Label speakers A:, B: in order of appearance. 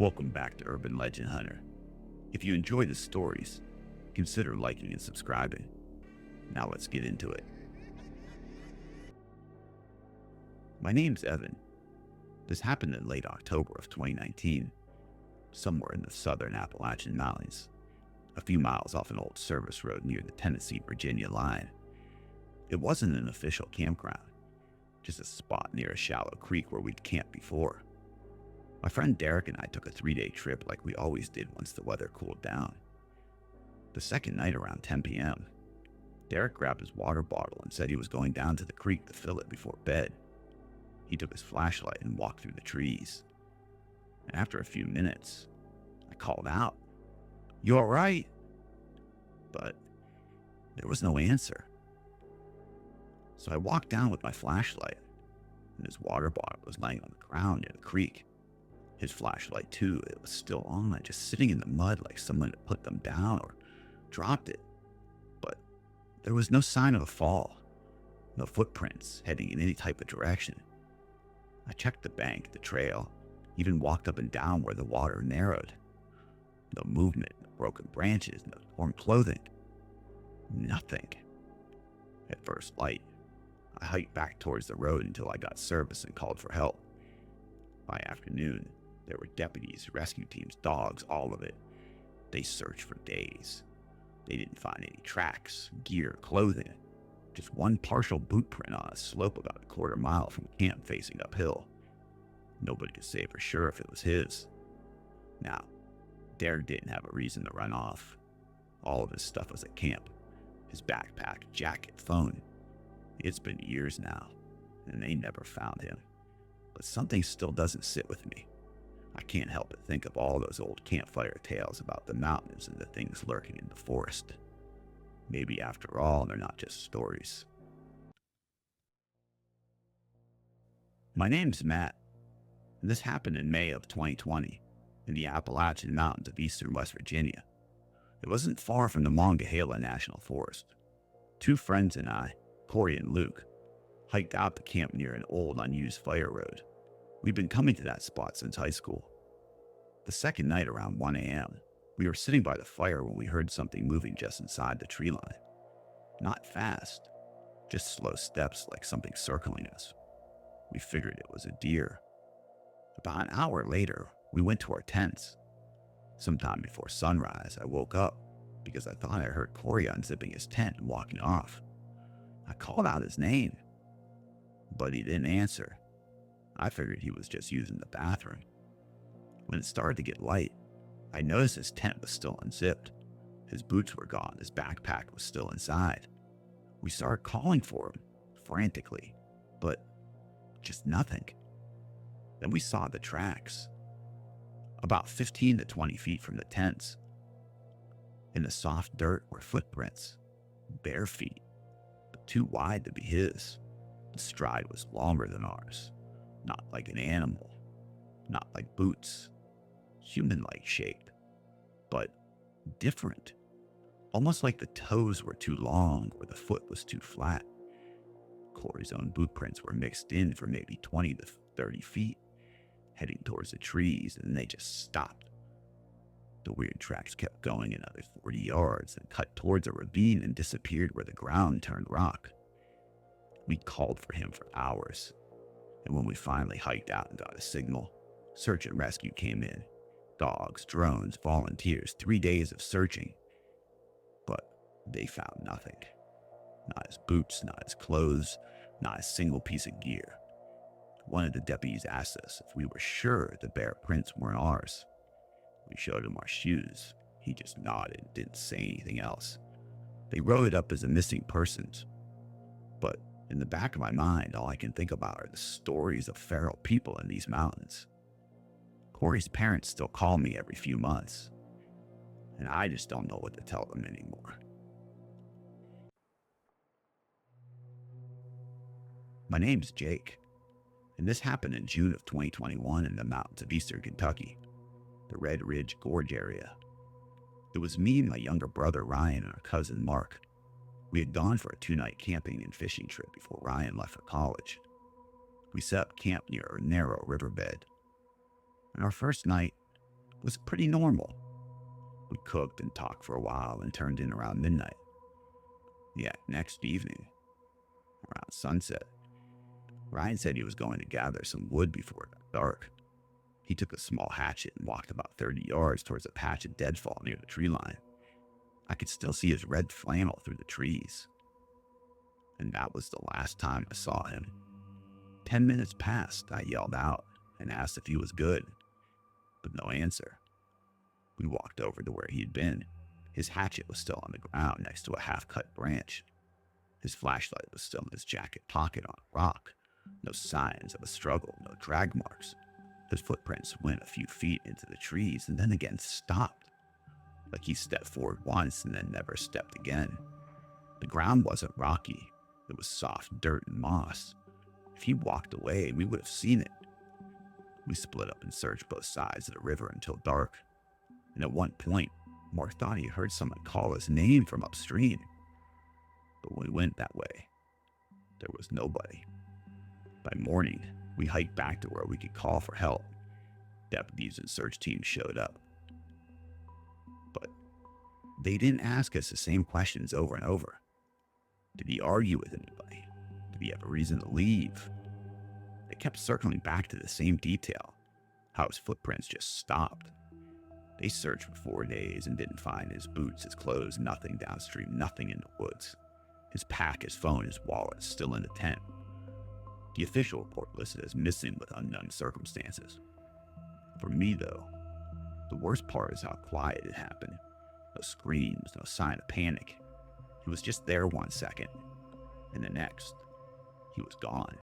A: Welcome back to Urban Legend Hunter. If you enjoy the stories, consider liking and subscribing. Now let's get into it. My name's Evan. This happened in late October of 2019, somewhere in the southern Appalachian Mountains, a few miles off an old service road near the Tennessee-Virginia line. It wasn't an official campground, just a spot near a shallow creek where we'd camped before. My friend Derek and I took a 3-day trip like we always did once the weather cooled down. The second night around 10 p.m., Derek grabbed his water bottle and said he was going down to the creek to fill it before bed. He took his flashlight and walked through the trees. And after a few minutes, I called out, "You all right?" But there was no answer. So I walked down with my flashlight, and his water bottle was laying on the ground near the creek. His flashlight, too, it was still on, just sitting in the mud like someone had put them down or dropped it. But there was no sign of a fall, no footprints heading in any type of direction. I checked the bank, the trail, even walked up and down where the water narrowed. No movement, no broken branches, no torn clothing. Nothing. At first light, I hiked back towards the road until I got service and called for help. By afternoon, there were deputies, rescue teams, dogs, all of it. They searched for days. They didn't find any tracks, gear, clothing. Just one partial boot print on a slope about a quarter mile from camp facing uphill. Nobody could say for sure if it was his. Now, Derek didn't have a reason to run off. All of his stuff was at camp. His backpack, jacket, phone. It's been years now, and they never found him. But something still doesn't sit with me. I can't help but think of all those old campfire tales about the mountains and the things lurking in the forest. Maybe after all, they're not just stories. My name's Matt, and this happened in May of 2020 in the Appalachian Mountains of eastern West Virginia. It wasn't far from the Monongahela National Forest. Two friends and I, Corey and Luke, hiked out to camp near an old unused fire road. We'd been coming to that spot since high school. The second night around 1 a.m., we were sitting by the fire when we heard something moving just inside the tree line. Not fast, just slow steps like something circling us. We figured it was a deer. About an hour later, we went to our tents. Sometime before sunrise, I woke up because I thought I heard Corey unzipping his tent and walking off. I called out his name, but he didn't answer. I figured he was just using the bathroom. When it started to get light, I noticed his tent was still unzipped. His boots were gone, his backpack was still inside. We started calling for him, frantically, but just nothing. Then we saw the tracks, about 15 to 20 feet from the tents. In the soft dirt were footprints, bare feet, but too wide to be his. The stride was longer than ours, not like an animal, not like boots, human-like shape, but different. Almost like the toes were too long or the foot was too flat. Corey's own boot prints were mixed in for maybe 20 to 30 feet, heading towards the trees, and they just stopped. The weird tracks kept going another 40 yards and cut towards a ravine and disappeared where the ground turned rock. We called for him for hours, and when we finally hiked out and got a signal, search and rescue came in. Dogs, drones, volunteers, 3 days of searching. But they found nothing. Not his boots, not his clothes, not a single piece of gear. One of the deputies asked us if we were sure the bare prints weren't ours. We showed him our shoes. He just nodded and didn't say anything else. They wrote it up as a missing persons. But in the back of my mind, all I can think about are the stories of feral people in these mountains. Corey's parents still call me every few months, and I just don't know what to tell them anymore. My name's Jake, and this happened in June of 2021 in the mountains of eastern Kentucky, the Red Ridge Gorge area. It was me and my younger brother Ryan and our cousin Mark. We had gone for a 2-night camping and fishing trip before Ryan left for college. We set up camp near a narrow riverbed. On our first night, was pretty normal. We cooked and talked for a while and turned in around midnight. Yeah, next evening, around sunset, Ryan said he was going to gather some wood before it got dark. He took a small hatchet and walked about 30 yards towards a patch of deadfall near the tree line. I could still see his red flannel through the trees. And that was the last time I saw him. 10 minutes passed, I yelled out and asked if he was good, but no answer. We walked over to where he had been. His hatchet was still on the ground next to a half-cut branch. His flashlight was still in his jacket pocket on a rock. No signs of a struggle, no drag marks. His footprints went a few feet into the trees and then again stopped. Like he stepped forward once and then never stepped again. The ground wasn't rocky. It was soft dirt and moss. If he walked away, we would have seen it. We split up and searched both sides of the river until dark. And at one point, Mark thought he heard someone call his name from upstream. But when we went that way, there was nobody. By morning, we hiked back to where we could call for help. Deputies and search teams showed up. But they didn't ask us the same questions over and over. Did he argue with anybody? Did he have a reason to leave? They kept circling back to the same detail, how his footprints just stopped. They searched for 4 days and didn't find his boots, his clothes, nothing downstream, nothing in the woods. His pack, his phone, his wallet, still in the tent. The official report listed as missing with unknown circumstances. For me, though, the worst part is how quiet it happened. No screams, no sign of panic. He was just there 1 second, and the next, he was gone.